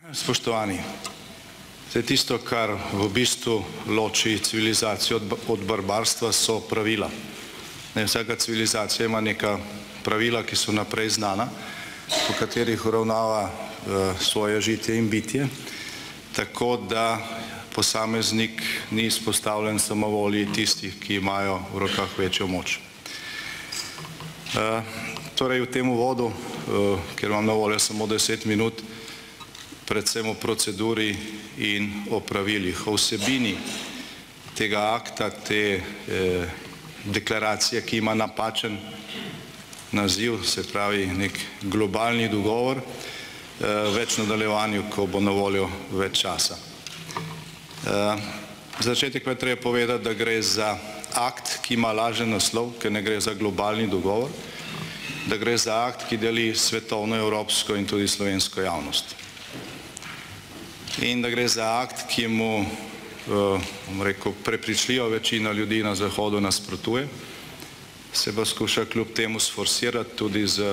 Spoštovani, tisto, kar v bistvu loči civilizacijo od barbarstva, so pravila. Vsaka civilizacija ima neka pravila, ki so naprej znana, po katerih uravnava svoje žitje in bitje, tako da posameznik ni izpostavljen samovolji tistih, ki imajo v rokah večjo moč. Torej v tem uvodu, ker imam na voljo samo 10 minut, predvsem o proceduri in o pravilih, o vsebini tega akta, te deklaracije, ki ima napačen naziv, se pravi nek globalni dogovor, več nadaljevanju, ko bo na voljo več časa. Za začetek pa je treba povedati, da gre za akt, ki ima lažen naslov, ker ne gre za globalni dogovor, da gre za akt, ki deli svetovno, evropsko in tudi slovensko javnost. In da gre za akt, ki mu, bom rekel, prepričljiva večina ljudi na Zahodu nasprotuje, se pa skuša kljub temu sforsirati tudi z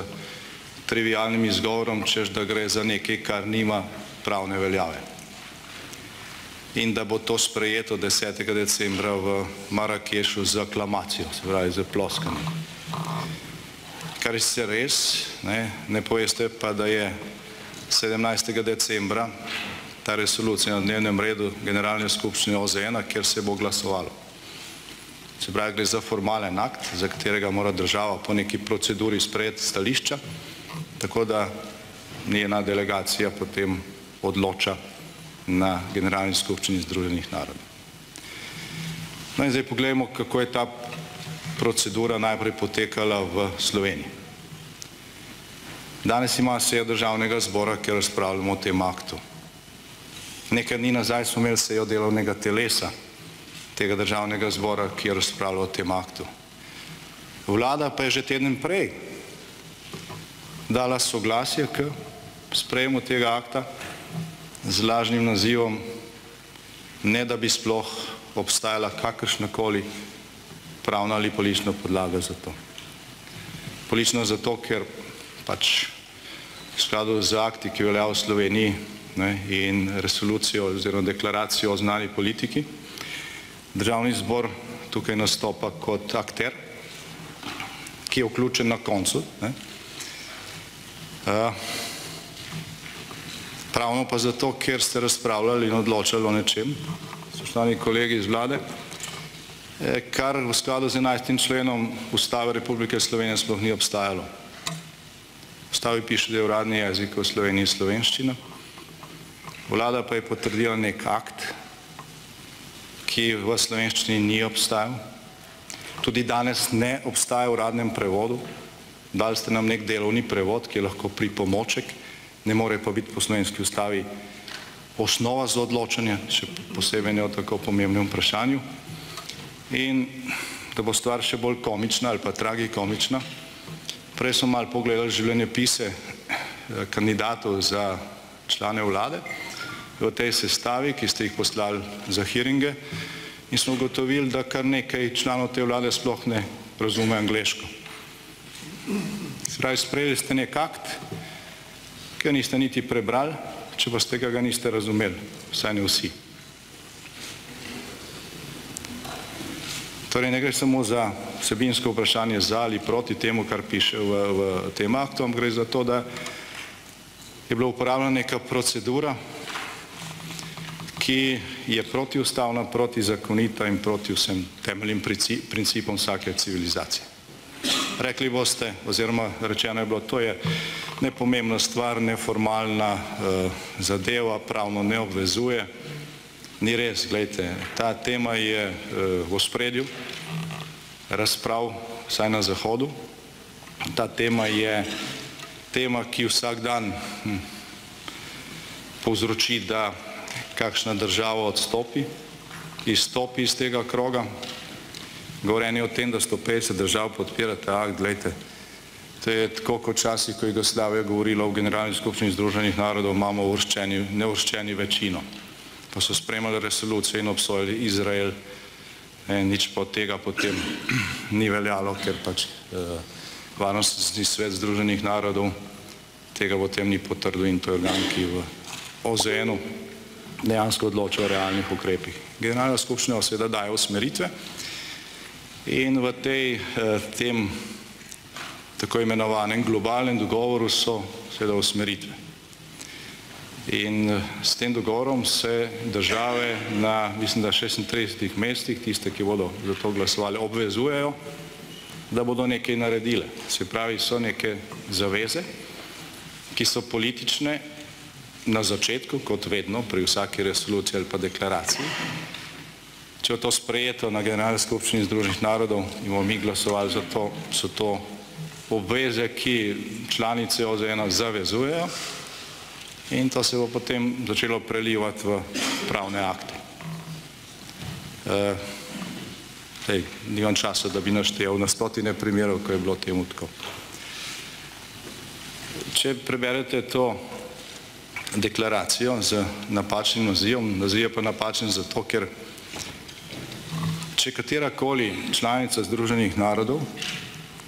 trivialnim izgovorom, češ da gre za nekaj, kar nima pravne veljave. In da bo to sprejeto 10. decembra v Marakešu z aklamacijo, se pravi z ploskanjem. Kar je sicer res, ne poveste pa, da je 17. decembra ta resolucija na dnevnem redu Generalne skupščine OZN, kjer se bo glasovalo. Se pravi, gre za formalen akt, za katerega mora država po neki proceduri sprejeti stališča, tako da njena delegacija potem odloča na Generalni skupščini Združenih narodov. No in zdaj pogledajmo, kako je ta procedura najprej potekala v Sloveniji. Danes ima sejo Državnega zbora, kjer razpravljamo o tem aktu. Nekaj dni nazaj smo imeli sejo delovnega telesa tega Državnega zbora, ki je razpravljal o tem aktu. Vlada pa je že teden prej dala soglasje k sprejemu tega akta z lažnim nazivom, ne da bi sploh obstajala kakršnakoli pravna ali politična podlaga za to. Politično zato, ker pač v skladu z akti, ki velja v Sloveniji, in resolucijo oziroma deklaracijo o znani politiki, Državni zbor tukaj nastopa kot akter, ki je vključen na koncu. Pravno pa zato, ker ste razpravljali in odločali o nečem, spoštovani kolegi iz vlade, kar v skladu z 11. členom Ustave Republike Slovenije sploh ni obstajalo. V Ustavi piše, da je uradni jezik v Sloveniji slovenščina. Vlada pa je potrdila nek akt, ki v slovenščini ni obstajal. Tudi danes ne obstaja v uradnem prevodu. Dali ste nam nek delovni prevod, ki je lahko pripomoček, ne more pa biti po slovenski ustavi osnova za odločanje, še posebej ne o tako pomembnem vprašanju. In da bo stvar še bolj komična ali pa tragikomična, prej smo malo pogledali življenjepise kandidatov za člane vlade v tej sestavi, ki ste jih poslali za hearinge, in smo ugotovili, da kar nekaj članov te vlade sploh ne razume angleško. Se pravi, sprejeli ste nek akt, ki ga niste niti prebrali, če pa ste ga niste razumeli, vsaj ne vsi. Torej ne gre samo za vsebinsko vprašanje za ali proti temu, kar piše v tem aktu, ampak gre za to, da je bila uporabljena neka procedura, ki je protiustavna, protizakonita in proti vsem temeljnim principom vsake civilizacije. Rekli boste, oziroma rečeno je bilo, to je nepomembna stvar, neformalna zadeva, pravno ne obvezuje. Ni res, gledajte, ta tema je v ospredju razprav, vsaj na Zahodu. Ta tema je tema, ki vsak dan povzroči, da kakšna država odstopi, izstopi iz tega kroga. Govorjenje o tem, da 150 držav podpira ta akt, gledajte, to je tako kot časih, ko je Jugoslavija govorila v Generalni skupščini Združenih narodov, imamo neuvrščeni večino. Pa so sprejemali resolucije in obsojali Izrael, nič pa od tega potem ni veljalo, ker pač Varnostni svet Združenih narodov tega potem ni potrdil in to je organ, ki v OZN-u dejansko odloča o realnih ukrepih. Generalna skupščina seveda daje usmeritve in v tem tako imenovanem globalnem dogovoru so seveda usmeritve. In s tem dogovorom se države na, mislim, da 36 mestih, tiste, ki bodo za to glasovali, obvezujejo, da bodo nekaj naredile. Se pravi, so neke zaveze, ki so politične na začetku, kot vedno, pri vsaki resoluciji ali pa deklaraciji. Če je to sprejeto na Generalni skupščini Združenih narodov in bomo mi glasovali za to, so to obveze, ki članice OZN-a zavezujejo, in to se bo potem začelo prelivati v pravne akte. Nimam časa, da bi naštel na stotine primerov, ko je bilo temu tako. Če preberete to deklaracijo z napačnim nazivom, naziv je pa napačen zato, ker če katerakoli članica Združenih narodov,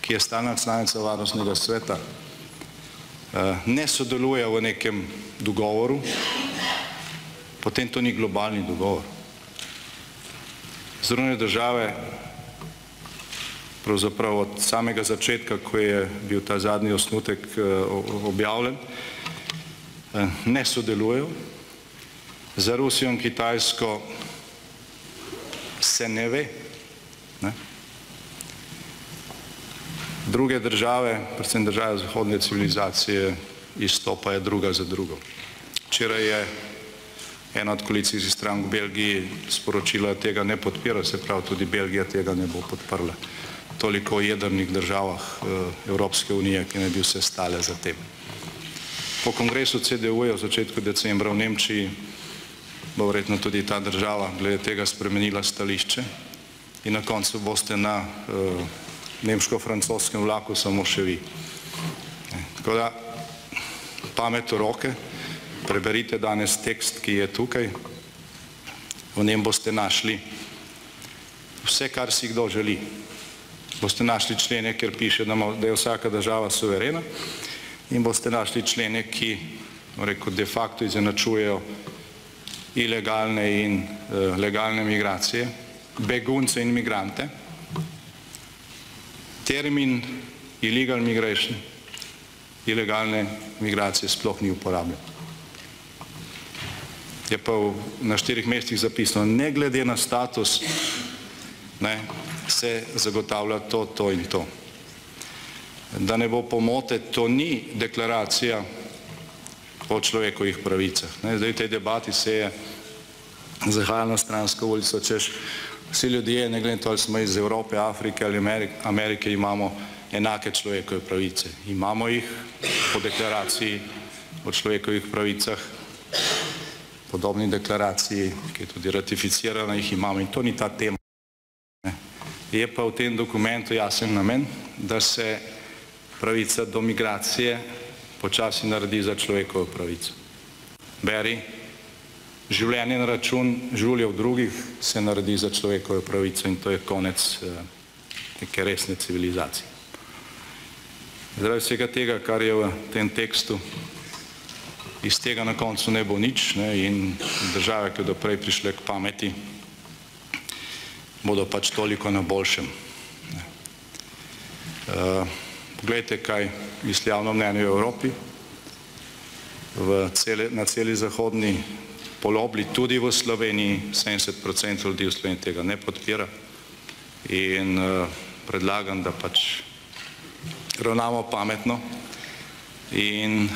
ki je stalna članica Varnostnega sveta, ne sodeluje v nekem dogovoru, potem to ni globalni dogovor. Združene države, pravzaprav od samega začetka, ko je bil ta zadnji osnutek objavljen, ne sodelujejo. Za Rusijo in Kitajsko se ne ve. Druge države, predvsem države zahodne civilizacije, izstopajo druga za drugo. Včeraj je ena od koalicijskih strank v Belgiji sporočila, da tega ne podpira, se pravi, tudi Belgija tega ne bo podprla. Toliko o jedrnih državah Evropske unije, ki ne bi vse stale za tem. Po kongresu CDU-ja v začetku decembra v Nemčiji bo verjetno tudi ta država glede tega spremenila stališče in na koncu boste na nemško-francoskem vlaku samo še vi. Tako da, pamet v roke, preberite danes tekst, ki je tukaj, v njem boste našli vse, kar si kdo želi. Boste našli člene, kjer piše, da je vsaka država suverena, in boste našli člene, ki de facto izenačujejo ilegalne in legalne migracije, begunce in migrante. Termin illegal migration, ilegalne migracije, sploh ni uporabljen. Je pa na 4 mestih zapisano, ne glede na status, se zagotavlja to, to in to. Da ne bo pomote, to ni deklaracija o človekovih pravicah. Zdaj v tej debati se je zahajalo na stransko ulico, češ vsi ljudje, ne glede to, ali smo iz Evrope, Afrike ali Amerike, imamo enake človekove pravice. Imamo jih po deklaraciji o človekovih pravicah, podobni deklaraciji, ki je tudi ratificirana, jih imamo in to ni ta tema. Je pa v tem dokumentu jasen namen, da se pravica do migracije počasi naredi za človekovo pravico. Beri, življenje na račun življenja drugih se naredi za človekove pravice in to je konec neke resne civilizacije. Zaradi vsega tega, kar je v tem tekstu, iz tega na koncu ne bo nič in države, ki bodo prej prišle k pameti, bodo pač toliko na boljšem. Poglejte, kaj misli javno mnenje v Evropi, na celi zahodni polobli, tudi v Sloveniji, 70% ljudi v Sloveniji tega ne podpira in predlagam, da pač ravnamo pametno in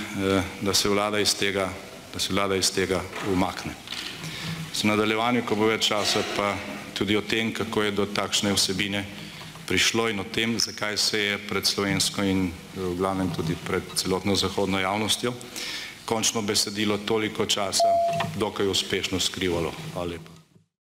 da se vlada iz tega umakne. V nadaljevanju, ko bo več časa, pa tudi o tem, kako je do takšne vsebine prišlo in o tem, zakaj se je pred slovensko in v glavnem tudi pred celotno zahodno javnostjo končno besedilo toliko časa dokaj uspešno skrivalo. Hvala lepa.